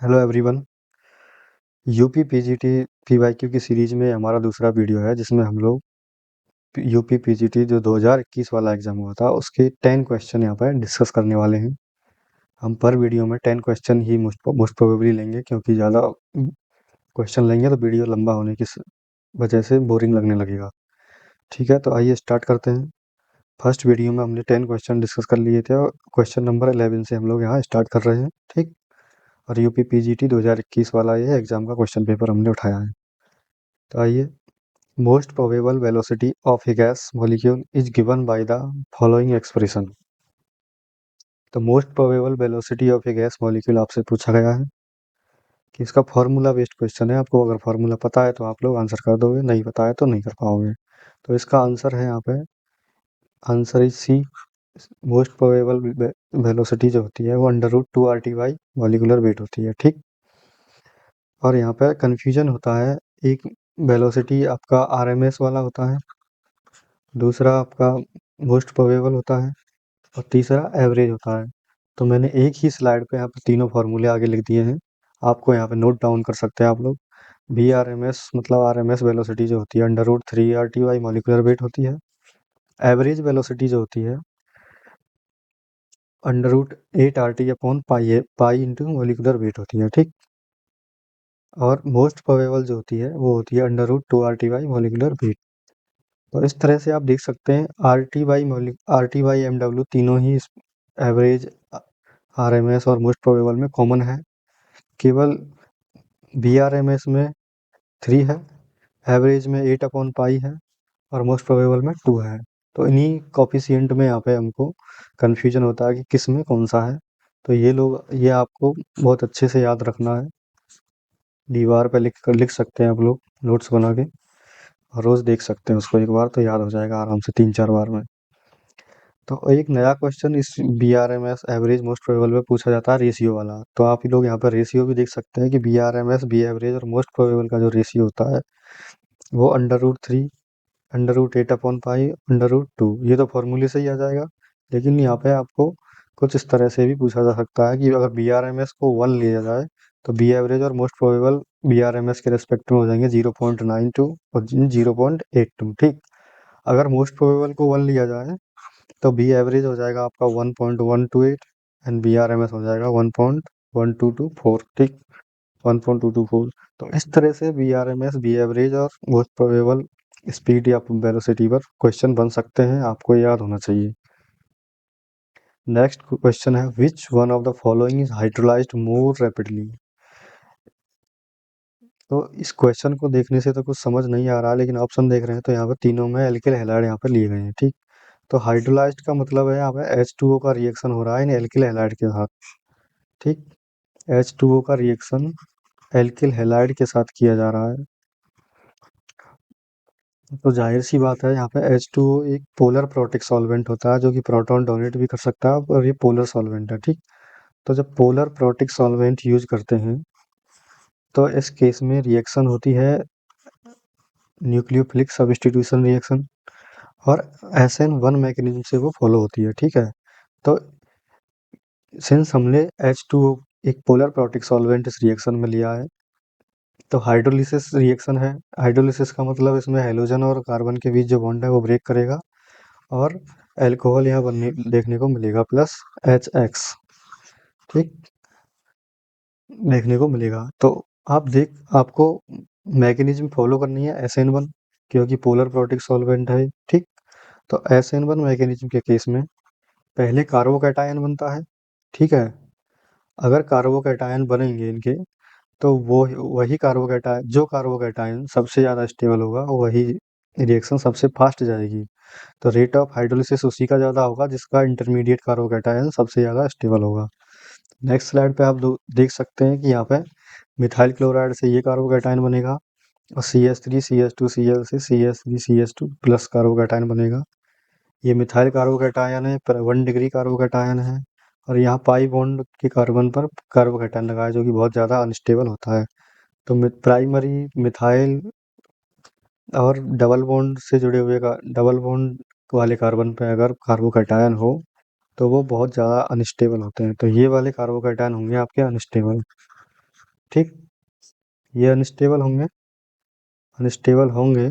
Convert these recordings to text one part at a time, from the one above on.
Hello everyone. UP PGT PYQ की series में हमारा दूसरा वीडियो है जिसमें हम लोग यूपी पीजीटी जो 2021 वाला एग्ज़ाम हुआ था उसके 10 क्वेश्चन यहाँ पर डिस्कस करने वाले हैं। हम पर वीडियो में 10 क्वेश्चन ही मोस्ट प्रोबेबली लेंगे, क्योंकि ज़्यादा क्वेश्चन लेंगे तो वीडियो लंबा होने की वजह से बोरिंग लगने लगेगा। ठीक है, तो आइए स्टार्ट करते हैं। फर्स्ट वीडियो में हमने 10 क्वेश्चन डिस्कस कर लिए थे और क्वेश्चन नंबर 11 से हम लोग यहाँ स्टार्ट कर रहे हैं। ठीक, और यूपी पीजीटी 2021 वाला ये एग्ज़ाम का क्वेश्चन पेपर हमने उठाया है। तो आइए, most probable velocity of a gas molecule is given by the following expression। तो most probable velocity of A gas molecule आपसे पूछा गया है कि इसका फार्मूला बेस्ड क्वेश्चन है। आपको अगर फार्मूला पता है तो आप लोग आंसर कर दोगे, नहीं पता है तो नहीं कर पाओगे। तो इसका आंसर है यहाँ पे, answer is C. Most probable velocity जो होती है वो √2 RT/, मॉलिकुलर वेट होती है। ठीक, और यहाँ पे कन्फ्यूजन होता है, एक वेलोसिटी आपका RMS वाला होता है, दूसरा आपका मोस्ट प्रोबेबल होता है और तीसरा एवरेज होता है। तो मैंने एक ही स्लाइड पे यहाँ पे तीनों फार्मूले आगे लिख दिए हैं, आपको यहाँ पे नोट डाउन कर सकते हैं आप लोग। VRMS मतलब RMS वेलोसिटी जो होती है √3 RT/, मॉलिकुलर वेट होती है। एवरेज वेलोसिटी जो होती है √8 RT/पाई है, पाई इंटू मॉलिकुलर वेट होती है। ठीक, और मोस्ट प्रोबेबल जो होती है वो होती है √2 RT/, मॉलिकुलर वेट। तो इस तरह से आप देख सकते हैं RT/MW तीनों ही एवरेज, RMS और मोस्ट प्रोबेबल में कॉमन है। केवल VRMS में 3 है, एवरेज में 8/पाई है और मोस्ट प्रोबेबल में 2 है। तो इन्हीं कोफिशिएंट में यहाँ पे हमको कन्फ्यूजन होता है कि किस में कौन सा है। तो ये आपको बहुत अच्छे से याद रखना है, दीवार पे लिख सकते हैं आप लोग नोट्स बना के, और रोज़ देख सकते हैं उसको एक बार, तो याद हो जाएगा आराम से 3-4 बार में। तो एक नया क्वेश्चन इस VRMS एवरेज मोस्ट प्रोबेबल में पूछा जाता है, रेशियो वाला। तो आप ही लोग यहाँ पर रेशियो भी देख सकते हैं कि VRMS, बी एवरेज और मोस्ट प्रोबेबल का जो रेशियो होता है वो √3, √8/पाई, √2। ये तो फॉर्मूले से ही आ जाएगा, लेकिन यहाँ पे आपको कुछ इस तरह से भी पूछा जा सकता है कि अगर VRMS को 1 लिया जाए तो बी एवरेज और मोस्ट प्रोबेबल VRMS के रेस्पेक्ट में हो जाएंगे 0.92 और 0.82। ठीक, अगर मोस्ट प्रोबेबल को 1 लिया जाए तो बी एवरेज हो जाएगा आपका 1.128 एंड VRMS हो जाएगा 1.1224। ठीक, 1.224। तो इस तरह से VRMS, बी एवरेज और मोस्ट प्रोबेबल स्पीड या वेलोसिटी पर क्वेश्चन बन सकते हैं, आपको याद होना चाहिए। नेक्स्ट क्वेश्चन है, which one of the following is hydrolysed more rapidly. तो इस क्वेश्चन को देखने से तो कुछ समझ नहीं आ रहा है, लेकिन ऑप्शन देख रहे हैं तो यहाँ पर तीनों में एल्किल हैलाइड यहाँ पर लिए गए हैं। ठीक, तो हाइड्रोलाइज्ड का मतलब है यहाँ पे H2O का रिएक्शन हो रहा है इन एल्किल हैलाइड के साथ। ठीक, H2O का रिएक्शन एल्किल हैलाइड के साथ किया जा रहा है, तो जाहिर सी बात है यहाँ पे H2O एक पोलर प्रोटिक सॉल्वेंट होता है जो कि प्रोटॉन डोनेट भी कर सकता है, और ये पोलर सॉल्वेंट है। ठीक, तो जब पोलर प्रोटिक सॉल्वेंट यूज करते हैं तो इस केस में रिएक्शन होती है न्यूक्लियोफिलिक सब्स्टिट्यूशन रिएक्शन, और SN1 मैकेनिज्म से वो फॉलो होती है। ठीक है, तो सिंस हमने H2O एक पोलर प्रोटिक सॉल्वेंट इस रिएक्शन में लिया है, तो हाइड्रोलिसिस रिएक्शन है। हाइड्रोलिसिस का मतलब इसमें हाइड्रोजन और कार्बन के बीच जो बॉन्ड है वो ब्रेक करेगा और अल्कोहल यहाँ बनने देखने को मिलेगा, प्लस HX। ठीक, देखने को मिलेगा। तो आपको मैकेनिज्म फॉलो करनी है SN1, क्योंकि पोलर प्रोटिक सॉल्वेंट है। ठीक, तो SN1 मैकेनिज्म के केस में पहले कार्बोकैटायन बनता है। ठीक है, अगर कार्बोकैटायन बनेंगे इनके, तो वो वही कार्बोकैटायन, जो कार्बोकैटायन सबसे ज़्यादा स्टेबल होगा वही रिएक्शन सबसे फास्ट जाएगी। तो रेट ऑफ हाइड्रोलिसिस उसी का ज़्यादा होगा जिसका इंटरमीडिएट कार्बोकैटायन सबसे ज़्यादा स्टेबल होगा। नेक्स्ट स्लाइड पे आप देख सकते हैं कि यहाँ पे मिथाइल क्लोराइड से ये कार्बोकैटायन बनेगा और CH3CH2Cl से CH3CH2 प्लस कार्बोकैटायन बनेगा। ये मिथाइल कार्बोकैटायन है, 1 डिग्री कार्बोकैटायन है, और यहाँ पाई बॉन्ड के कार्बन पर कार्बोकैटायन लगा है जो कि बहुत ज़्यादा अनस्टेबल होता है। तो प्राइमरी मिथाइल और डबल बॉन्ड से जुड़े हुए का डबल बॉन्ड वाले कार्बन पे अगर कार्बोकैटायन हो तो वो बहुत ज़्यादा अनस्टेबल होते हैं, तो ये वाले कार्बोकैटायन होंगे आपके अनस्टेबल। ठीक। ये अनस्टेबल होंगे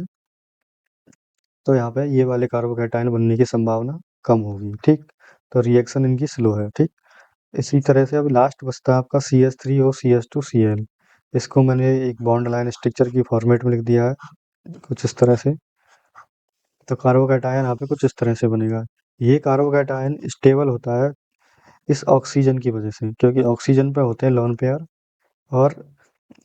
तो यहाँ पे ये वाले कार्बोकैटायन बनने की संभावना कम होगी, ठीक। तो रिएक्शन इनकी स्लो है, ठीक। इसी तरह से अब लास्ट बचता है आपका CH3O CH2Cl। इसको मैंने एक बॉन्ड लाइन स्ट्रक्चर की फॉर्मेट में लिख दिया है कुछ इस तरह से। तो कार्बोकैटायन यहाँ पे कुछ इस तरह से बनेगा। ये कार्बोकैटायन स्टेबल होता है इस ऑक्सीजन की वजह से, क्योंकि ऑक्सीजन पे होते हैं लोन पेयर, और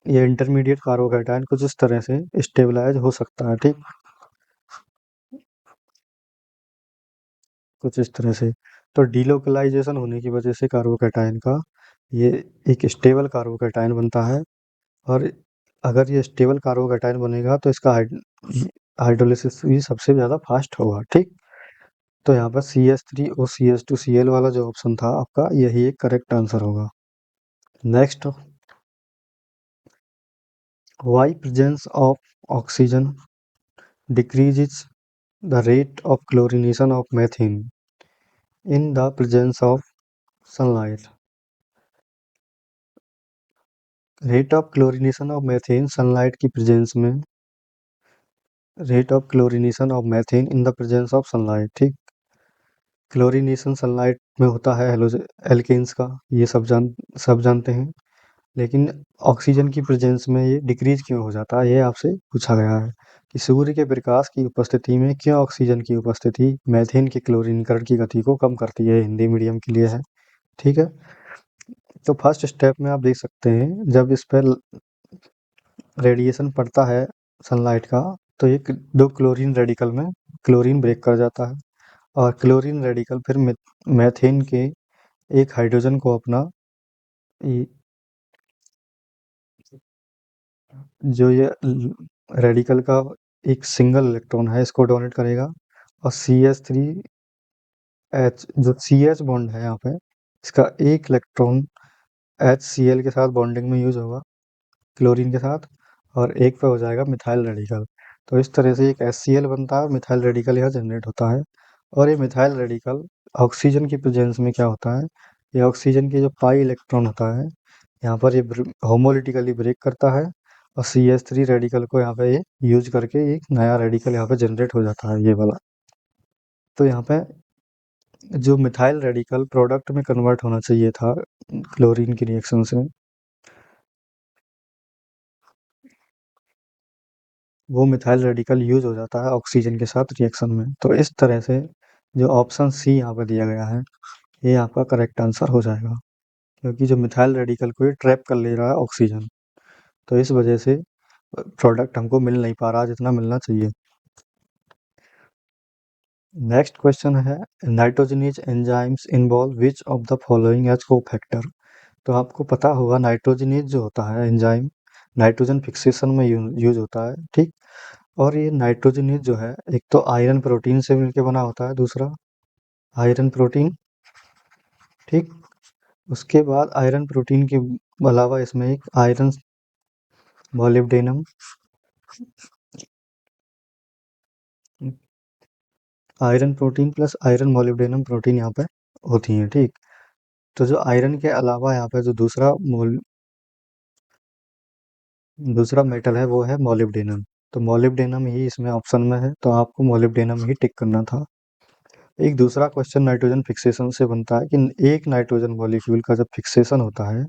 ये इंटरमीडिएट कार्बोकैटायन कुछ इस तरह से स्टेबलाइज हो सकता है, ठीक। कुछ इस तरह से। तो डीलोकलाइजेशन होने की वजह से कार्बोकैटायन का ये एक स्टेबल कार्बोकैटायन बनता है। और अगर ये स्टेबल कार्बोकैटायन बनेगा तो इसका हाइड्रोलिसिस भी सबसे ज़्यादा फास्ट होगा, ठीक। तो यहाँ पर CH3OCH2Cl वाला जो ऑप्शन था आपका, यही एक करेक्ट आंसर होगा। Next, why presence of oxygen decreases the rate of chlorination of methane in the presence of sunlight. Rate of chlorination of methane sunlight की प्रेजेंस में, rate of chlorination of methane in the presence of sunlight, ठीक। Chlorination sunlight में होता है halogen alkanes का, ये सब जानते हैं। लेकिन ऑक्सीजन की प्रेजेंस में ये डिक्रीज क्यों हो जाता है, ये आपसे पूछा गया है कि सूर्य के प्रकाश की उपस्थिति में क्यों ऑक्सीजन की उपस्थिति मैथेन के क्लोरीनीकरण की गति को कम करती है। हिंदी मीडियम के लिए है, ठीक है। तो फर्स्ट स्टेप में आप देख सकते हैं, जब इस पर रेडिएशन पड़ता है सनलाइट का, तो एक दो क्लोरीन रेडिकल में क्लोरीन ब्रेक कर जाता है, और क्लोरीन रेडिकल फिर मैथेन के एक हाइड्रोजन को अपना ये- जो ये रेडिकल का एक सिंगल इलेक्ट्रॉन है इसको डोनेट करेगा, और CH3H जो CH बॉन्ड है यहाँ पे, इसका एक इलेक्ट्रॉन HCl के साथ बॉन्डिंग में यूज होगा क्लोरीन के साथ, और एक पे हो जाएगा मिथाइल रेडिकल। तो इस तरह से एक HCl बनता है और मिथाइल रेडिकल यहाँ जनरेट होता है। और ये मिथाइल रेडिकल ऑक्सीजन की प्रेजेंस में क्या होता है, ये ऑक्सीजन के जो पाई इलेक्ट्रॉन होता है यहाँ पर ये होमोलिटिकली ब्रेक करता है, और CH3 रेडिकल को यहाँ पे ये यूज करके एक नया रेडिकल यहाँ पे जनरेट हो जाता है, ये वाला। तो यहाँ पे जो मिथाइल रेडिकल प्रोडक्ट में कन्वर्ट होना चाहिए था क्लोरीन की रिएक्शन से, वो मिथाइल रेडिकल यूज हो जाता है ऑक्सीजन के साथ रिएक्शन में। तो इस तरह से जो ऑप्शन सी यहाँ पर दिया गया है, ये आपका करेक्ट आंसर हो जाएगा, क्योंकि जो मिथाइल रेडिकल को ये ट्रैप कर ले रहा है ऑक्सीजन, तो इस वजह से प्रोडक्ट हमको मिल नहीं पा रहा जितना मिलना चाहिए। नेक्स्ट क्वेश्चन है, nitrogenase enzymes involve which of the following as cofactor. तो आपको पता होगा नाइट्रोजनेज जो होता है एंजाइम, नाइट्रोजन फिक्सेशन में यूज होता है, ठीक। और ये नाइट्रोजनेज जो है, एक तो आयरन प्रोटीन से मिलकर बना होता है, दूसरा आयरन प्रोटीन, ठीक। उसके बाद आयरन प्रोटीन के अलावा इसमें एक iron molybdenum, iron protein plus iron molybdenum protein यहाँ पे होती हैं, ठीक। तो जो आयरन के अलावा यहाँ पे जो दूसरा मेटल है वो है मोलिब्डेनम। तो मोलिब्डेनम ही इसमें ऑप्शन में है, तो आपको मोलिब्डेनम ही टिक करना था। एक दूसरा क्वेश्चन नाइट्रोजन फिक्सेशन से बनता है कि एक नाइट्रोजन मॉलिक्यूल का जब फिक्सेशन होता है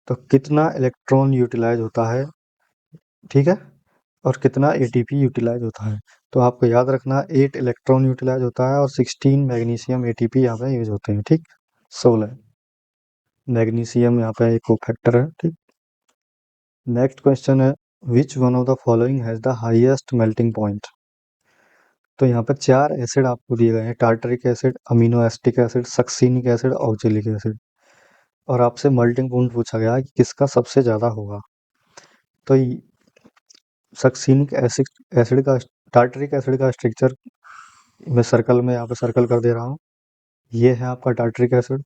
तो कितना इलेक्ट्रॉन यूटिलाइज होता है, ठीक है, और कितना एटीपी यूटिलाइज होता है। तो आपको याद रखना 8 इलेक्ट्रॉन यूटिलाइज होता है और 16 मैग्नीशियम एटीपी यहाँ पे यूज होते हैं, ठीक। 16 मैग्नीशियम यहाँ पे एक फैक्टर है, ठीक। नेक्स्ट क्वेश्चन है, which one of the following has the highest melting point. तो यहाँ पर 4 एसिड आपको दिए गए हैं, tartaric acid, amino acetic acid, succinic acid, oxalic acid, और आपसे मेल्टिंग पॉइंट पूछा गया है कि किसका सबसे ज़्यादा होगा। तो सक्सीनिक एसिड एसिड का टार्टरिक एसिड का स्ट्रक्चर मैं सर्कल में यहाँ पे सर्कल कर दे रहा हूँ। ये है आपका टार्टरिक एसिड,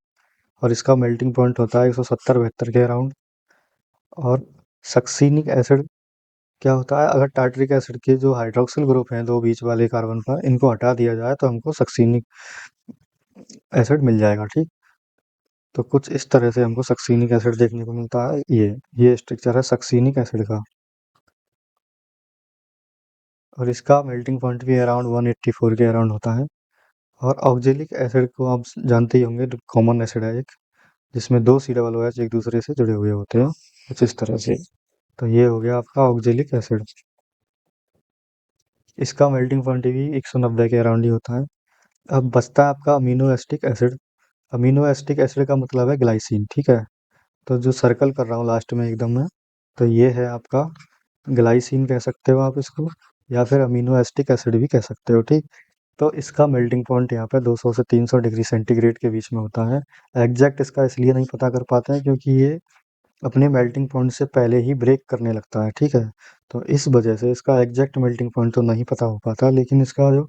और इसका मेल्टिंग पॉइंट होता है 170-72 के अराउंड। और सक्सीनिक एसिड क्या होता है, अगर टार्टरिक एसिड के जो हाइड्रोक्सिल ग्रुप हैं दो बीच वाले कार्बन पर, इनको हटा दिया जाए तो हमको सक्सीनिक एसिड मिल जाएगा, ठीक। तो कुछ इस तरह से हमको सक्सीनिक एसिड देखने को मिलता है। ये स्ट्रक्चर है सक्सीनिक एसिड का, और इसका मेल्टिंग पॉइंट भी अराउंड 184 के अराउंड होता है। और ऑक्जेलिक एसिड को आप जानते ही होंगे, कॉमन एसिड है एक, जिसमें दो सी डबल ओ एच एक दूसरे से जुड़े हुए होते हैं कुछ इस तरह से। तो ये हो गया आपका ऑक्जेलिक एसिड। इसका मेल्टिंग पॉइंट भी 190 के अराउंड ही होता है। अब बचता है आपका amino acetic acid. Amino acetic acid का मतलब है ग्लाइसिन, ठीक है। तो जो सर्कल कर रहा हूँ लास्ट में एकदम में, तो ये है आपका ग्लाइसिन कह सकते हो आप इसको, या फिर अमीनो एसिटिक एसिड भी कह सकते हो, ठीक। तो इसका मेल्टिंग पॉइंट यहाँ पे 200 से 300 डिग्री सेंटीग्रेड के बीच में होता है। एग्जैक्ट इसका इसलिए नहीं पता कर पाते हैं क्योंकि ये अपने मेल्टिंग पॉइंट से पहले ही ब्रेक करने लगता है, ठीक है। तो इस वजह से इसका एग्जैक्ट मेल्टिंग पॉइंट तो नहीं पता हो पाता, लेकिन इसका जो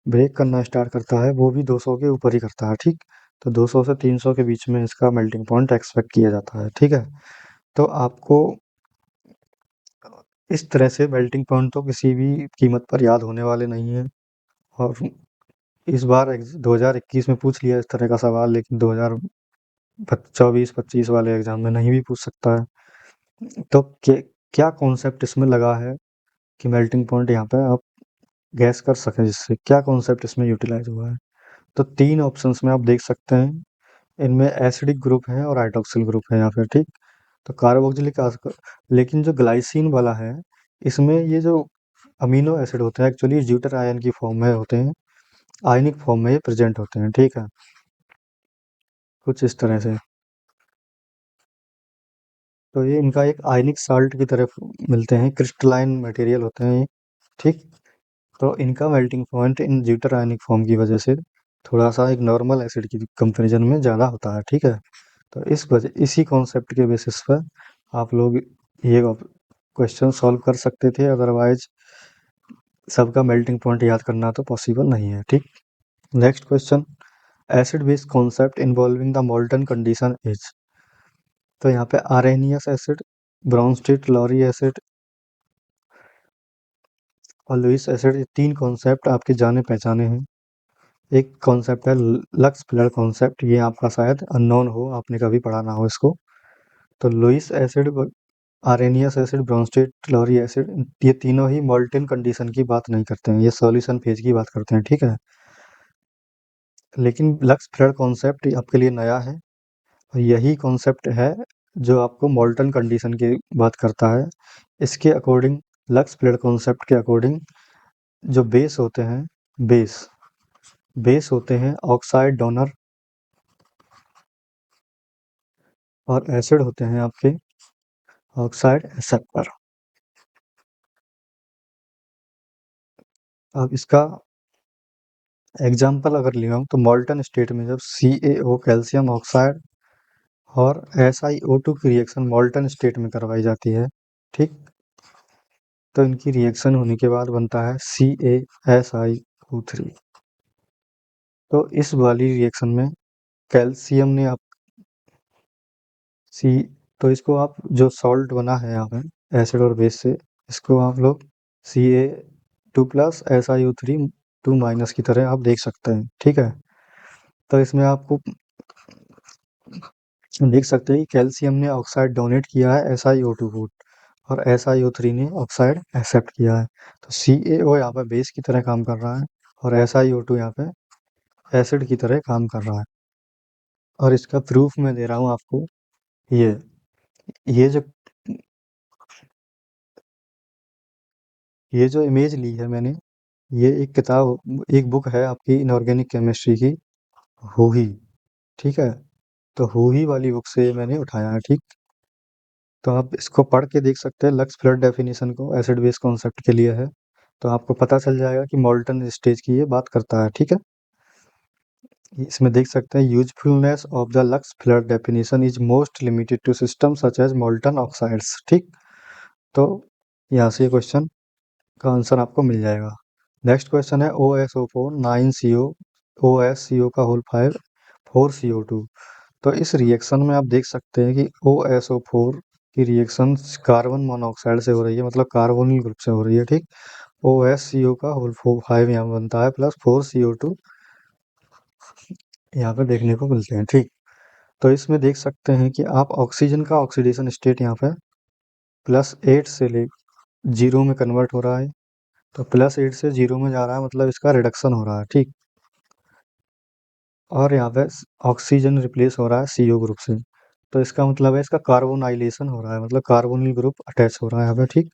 ब्रेक करना स्टार्ट करता है वो भी 200 के ऊपर ही करता है, ठीक। तो 200 से 300 के बीच में इसका मेल्टिंग पॉइंट एक्सपेक्ट किया जाता है, ठीक है। तो आपको इस तरह से मेल्टिंग पॉइंट तो किसी भी कीमत पर याद होने वाले नहीं है। और इस बार 2021 में पूछ लिया इस तरह का सवाल, लेकिन 2024-25 वाले एग्जाम में नहीं भी पूछ सकता है। तो क्या कॉन्सेप्ट इसमें लगा है कि मेल्टिंग पॉइंट यहाँ पे आप गैस कर सकें, जिससे क्या कॉन्सेप्ट इसमें यूटिलाइज हुआ है। तो तीन ऑप्शंस में आप देख सकते हैं, इनमें एसिडिक ग्रुप है और हाइड्रोक्सिल ग्रुप है यहाँ पे, ठीक। तो कार्बोक्सिलिक एसिड, लेकिन जो ग्लाइसिन वाला है, इसमें ये जो अमीनो एसिड होते हैं एक्चुअली ज्यूटर आयन की फॉर्म में होते हैं, आयनिक फॉर्म में ये प्रेजेंट होते हैं, ठीक है, कुछ इस तरह से। तो ये इनका एक आयनिक साल्ट की तरफ मिलते हैं, क्रिस्टलाइन मटेरियल होते हैं ये, ठीक। तो इनका melting point in zwitter ionic form की वजह से थोड़ा सा एक नॉर्मल एसिड की कंपेरिजन में ज़्यादा होता है, ठीक है। तो इसी कॉन्सेप्ट के बेसिस पर आप लोग ये क्वेश्चन सॉल्व कर सकते थे, अदरवाइज सबका मेल्टिंग पॉइंट याद करना तो पॉसिबल नहीं है, ठीक। Next question, acid base concept involving the molten condition is. तो यहाँ पे आरेनियस एसिड, ब्राउनस्टेट लॉरी एसिड और लुईस एसिड, ये तीन कॉन्सेप्ट आपके जाने पहचाने हैं। एक कॉन्सेप्ट है लक्स फ्लेयर कॉन्सेप्ट, ये आपका शायद अननोन हो, आपने कभी पढ़ा ना हो इसको। तो Lewis acid, Arrhenius acid, Bronsted Lowry acid, ये तीनों ही मोल्टन कंडीशन की बात नहीं करते हैं, ये सॉल्यूशन फेज की बात करते हैं, ठीक है। लेकिन लक्स फ्लेयर कॉन्सेप्ट आपके लिए नया है, और यही कॉन्सेप्ट है जो आपको मोल्टन कंडीशन की बात करता है। इसके अकॉर्डिंग, लक्स फ्लेयर कॉन्सेप्ट के अकॉर्डिंग, जो बेस होते हैं, बेस बेस होते हैं ऑक्साइड डोनर, और एसिड होते हैं आपके ऑक्साइड एक्सेप्टर। अब इसका एग्जाम्पल अगर लिया तो मोल्टन स्टेट में जब CaO कैल्शियम ऑक्साइड और SiO2 की रिएक्शन मोल्टन स्टेट में करवाई जाती है, ठीक। तो इनकी रिएक्शन होने के बाद बनता है CaSiO3। तो इस वाली रिएक्शन में कैल्शियम ने आप सी तो इसको आप जो सॉल्ट बना है यहाँ पे एसिड और बेस से, इसको आप लोग Ca2+SiO3 2- की तरह आप देख सकते हैं, ठीक है। तो इसमें आपको देख सकते हैं कि कैल्शियम ने ऑक्साइड डोनेट किया है SiO2 को, और SiO3 ने ऑक्साइड एक्सेप्ट किया है। तो CaO यहाँ पे बेस की तरह काम कर रहा है, और SiO2 यहाँ पे एसिड की तरह काम कर रहा है। और इसका प्रूफ मैं दे रहा हूँ आपको, ये ये जो ये जो इमेज ली है मैंने, ये एक किताब, एक बुक है आपकी इनऑर्गेनिक केमिस्ट्री की, होही, ठीक है। तो होही वाली बुक से मैंने उठाया है, ठीक। तो आप इसको पढ़ के देख सकते हैं, लक्स फ्लड डेफिनेशन को एसिड बेस कॉन्सेप्ट के लिए है। तो आपको पता चल जाएगा कि मोल्टन स्टेज की ये बात करता है, ठीक है। इसमें देख सकते हैं usefulness of the Lux Flood definition is most limited to system such as molten oxides, ठीक। तो यहाँ से ये क्वेश्चन का आंसर आपको मिल जाएगा। नेक्स्ट क्वेश्चन है OSO4 9CO OSCO का होल 5 4CO2। तो इस रिएक्शन में आप देख सकते हैं कि OSO4 की रिएक्शन कार्बन मोनोऑक्साइड से हो रही है, मतलब कार्बोनिल ग्रुप से हो रही है, ठीक। OSCO का होल 5 यहाँ बनता है, प्लस 4CO2 यहाँ पे देखने को मिलते हैं, ठीक। तो इसमें देख सकते हैं कि आप ऑक्सीजन का ऑक्सीडेशन स्टेट यहाँ पे +8 से ले 0 में कन्वर्ट हो रहा है। तो +8 से 0 में जा रहा है, मतलब इसका रिडक्शन हो रहा है, ठीक। और यहाँ पे ऑक्सीजन रिप्लेस हो रहा है CO ग्रुप से। तो इसका मतलब है इसका कार्बोनाइलेशन हो रहा है, मतलब कार्बोनिल ग्रुप अटैच हो रहा है यहाँ पे, ठीक।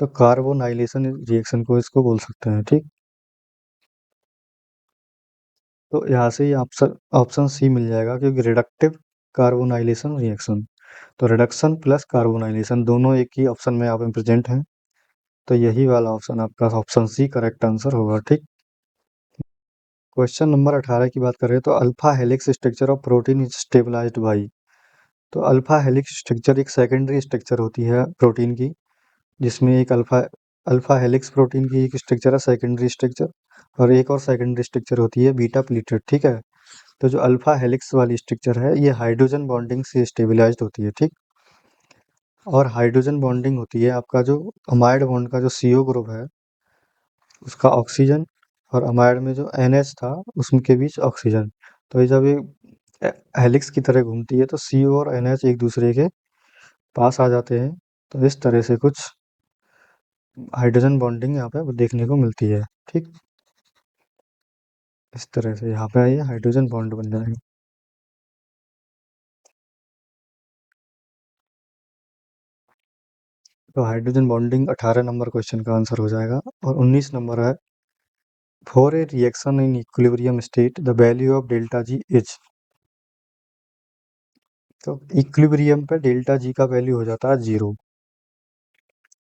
तो कार्बोनाइलेशन रिएक्शन को इसको बोल सकते हैं, ठीक। तो यहाँ से ही ऑप्शन ऑप्शन सी मिल जाएगा, क्योंकि रिडक्टिव कार्बोनाइलेशन रिएक्शन। तो रिडक्शन प्लस कार्बोनाइलेशन दोनों एक ही ऑप्शन में यहाँ पे प्रेजेंट हैं। तो यही वाला ऑप्शन आपका ऑप्शन सी करेक्ट आंसर होगा, ठीक। क्वेश्चन नंबर 18 की बात करें तो alpha helix structure of protein is stabilised by. तो अल्फा हेलिक्स स्ट्रक्चर एक सेकेंडरी स्ट्रक्चर होती है प्रोटीन की, जिसमें एक अल्फा अल्फा हेलिक्स प्रोटीन की एक स्ट्रक्चर है सेकेंडरी स्ट्रक्चर, और एक और सेकेंडरी स्ट्रक्चर होती है बीटा प्लीटेड, ठीक है। तो जो अल्फा हेलिक्स वाली स्ट्रक्चर है ये हाइड्रोजन बॉन्डिंग से स्टेबलाइज्ड होती है, ठीक। और हाइड्रोजन बॉन्डिंग होती है आपका जो अमाइड बॉन्ड का जो CO ग्रुप है उसका ऑक्सीजन, और अमाइड में जो NH था उसके बीच ऑक्सीजन। तो ये जब ये हेलिक्स की तरह घूमती है तो CO और NH एक दूसरे के पास आ जाते हैं। तो इस तरह से कुछ हाइड्रोजन बॉन्डिंग यहाँ पे देखने को मिलती है, ठीक। इस तरह से यहाँ पे ये हाइड्रोजन बॉन्ड बन जाएगा। तो हाइड्रोजन बॉन्डिंग 18 नंबर क्वेश्चन का आंसर हो जाएगा। और 19 नंबर है, for a reaction in equilibrium state the value of delta G is. तो इक्विलिब्रियम पे डेल्टा जी का वैल्यू हो जाता है 0।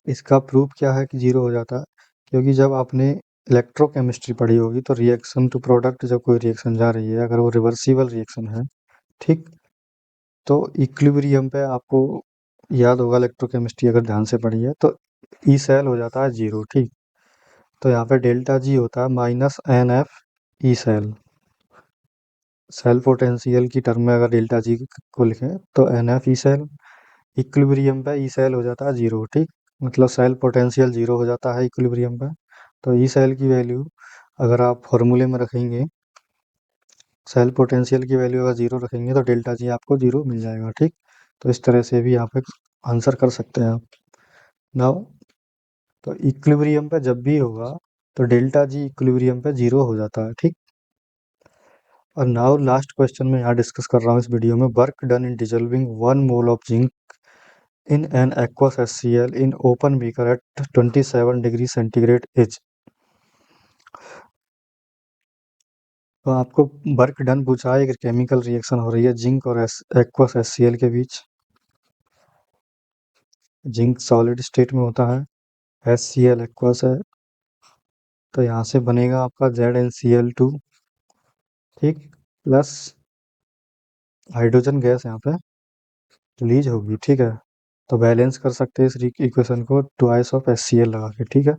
इसका प्रूफ क्या है कि 0 हो जाता है, क्योंकि जब आपने इलेक्ट्रोकेमिस्ट्री पढ़ी होगी तो रिएक्शन टू प्रोडक्ट जब कोई रिएक्शन जा रही है, अगर वो रिवर्सिबल रिएक्शन है, ठीक, तो इक्विलिब्रियम पे आपको याद होगा इलेक्ट्रोकेमिस्ट्री अगर ध्यान से पढ़ी है तो ई सेल हो जाता है 0, ठीक। तो यहाँ पे डेल्टा जी होता है -NF E cell. Cell potential की टर्म में अगर डेल्टा जी को लिखें तो NF ई सेल। इक्विलिब्रियम पे ई सेल हो जाता है 0, ठीक। मतलब सेल पोटेंशियल 0 हो जाता है इक्विलिब्रियम पे। तो ई सेल की वैल्यू अगर आप फॉर्मूले में रखेंगे, सेल पोटेंशियल की वैल्यू अगर 0 रखेंगे तो डेल्टा जी आपको 0 मिल जाएगा, ठीक। तो इस तरह से भी यहाँ पे आंसर कर सकते हैं आप। नाउ तो इक्विलिब्रियम पे जब भी होगा तो डेल्टा जी इक्विलिब्रियम पे 0 हो जाता है, ठीक। और नाउ लास्ट क्वेश्चन में यहाँ डिस्कस कर रहा हूँ इस वीडियो में, work done in dissolving 1 mole of zinc in an aqueous HCl in open beaker at 27 degree centigrade H। तो आपको वर्क डन पूछा है, एक केमिकल रिएक्शन हो रही है जिंक और एक्वस HCl के बीच। जिंक सॉलिड स्टेट में होता है, HCl एक्वस है, तो यहाँ से बनेगा आपका ZnCl2, ठीक, प्लस हाइड्रोजन गैस यहाँ पे रिलीज होगी, ठीक है। तो बैलेंस कर सकते हैं इस इक्वेशन को ट्वाइस ऑफ HCl लगा के, ठीक है।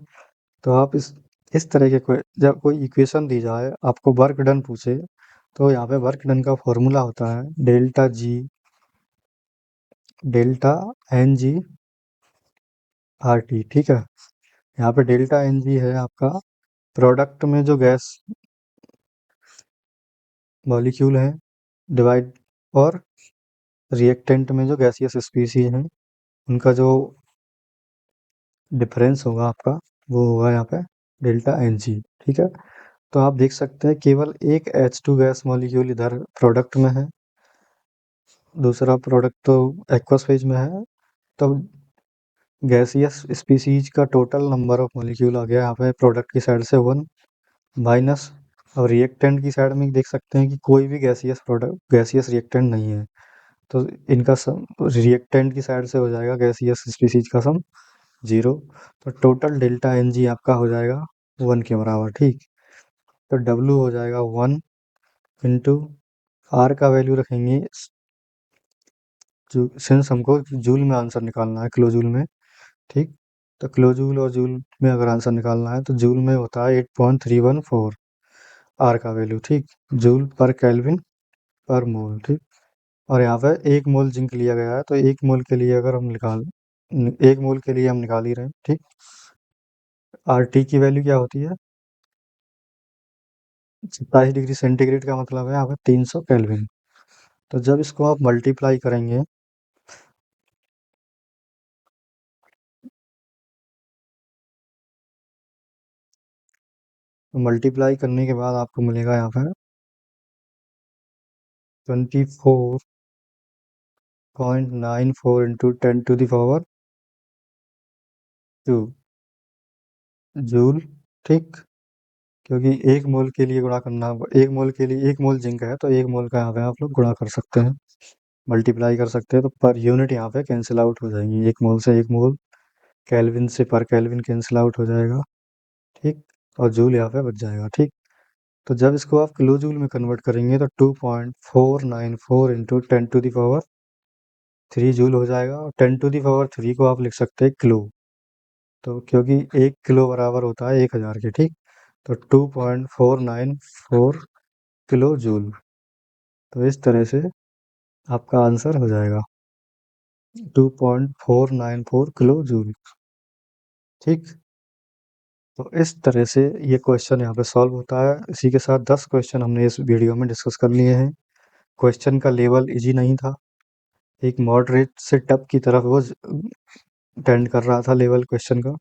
तो आप इस तरह के जब कोई इक्वेशन दी जाए आपको वर्क डन पूछे, तो यहाँ पे वर्क डन का फॉर्मूला होता है delta G delta NG RT, ठीक है। यहाँ पे डेल्टा NG है आपका प्रोडक्ट में जो गैस मॉलिक्यूल है डिवाइड, और रिएक्टेंट में जो गैसियस स्पीसीज हैं उनका जो डिफरेंस होगा आपका वो होगा यहाँ पे डेल्टा NG, ठीक है। तो आप देख सकते हैं केवल एक H2 गैस मॉलिक्यूल इधर प्रोडक्ट में है, दूसरा प्रोडक्ट तो एक्वस फेज में है। तो गैसियस स्पीसीज का टोटल नंबर ऑफ मॉलिक्यूल आ गया यहाँ पे प्रोडक्ट की साइड से 1 माइनस। और रिएक्टेंट की साइड में देख सकते हैं कि कोई भी गैसियस रिएक्टेंट नहीं है, तो इनका सम रिएक्टेंट की साइड से हो जाएगा गैसियस स्पीसीज का सम 0। तो टोटल डेल्टा NG आपका हो जाएगा 1 के बराबर, ठीक। तो W हो जाएगा 1 इंटू R का वैल्यू रखेंगे, सिंस हमको जूल में आंसर निकालना है, किलो जूल में, ठीक। तो किलो जूल और जूल में अगर आंसर निकालना है तो जूल में होता है 8.314 R का वैल्यू, ठीक। जूल पर केल्विन पर मोल, ठीक। और यहाँ पे 1 मोल जिंक लिया गया है, तो 1 मोल के लिए अगर हम 1 मोल के लिए हम निकाल ही रहे हैं, ठीक। RT की वैल्यू क्या होती है 27 डिग्री सेंटीग्रेड का मतलब है यहाँ पे 300 केल्विन। तो जब इसको आप मल्टीप्लाई करेंगे तो मल्टीप्लाई करने के बाद आपको मिलेगा यहाँ पर 24.94 इंटू 10⁻², जूल। ठीक, क्योंकि एक मोल के लिए गुणा करना, एक मोल के लिए, एक मोल जिंक है तो एक मोल का यहाँ पे आप लोग गुणा कर सकते हैं, मल्टीप्लाई कर सकते हैं, तो पर यूनिट यहाँ पे कैंसिल आउट हो जाएंगी, एक मोल से एक मोल, केल्विन से पर केल्विन कैंसिल आउट हो जाएगा। ठीक, और जूल यहाँ पे बच जाएगा। ठीक, तो जब इसको आप किलो जूल में कन्वर्ट करेंगे तो 2.494 इंटू 10⁻³ जूल हो जाएगा, और 10⁻³ को आप लिख सकते हैं किलो, तो क्योंकि 1 किलो बराबर होता है 1000 के। ठीक, तो 2.494 किलो जूल, तो इस तरह से आपका आंसर हो जाएगा 2.494 किलो जूल। ठीक, तो इस तरह से ये क्वेश्चन यहाँ पे सॉल्व होता है। इसी के साथ 10 क्वेश्चन हमने इस वीडियो में डिस्कस कर लिए हैं। क्वेश्चन का लेवल इजी नहीं था, एक मॉडरेट से टफ की तरफ वो टेंड कर रहा था लेवल क्वेश्चन का।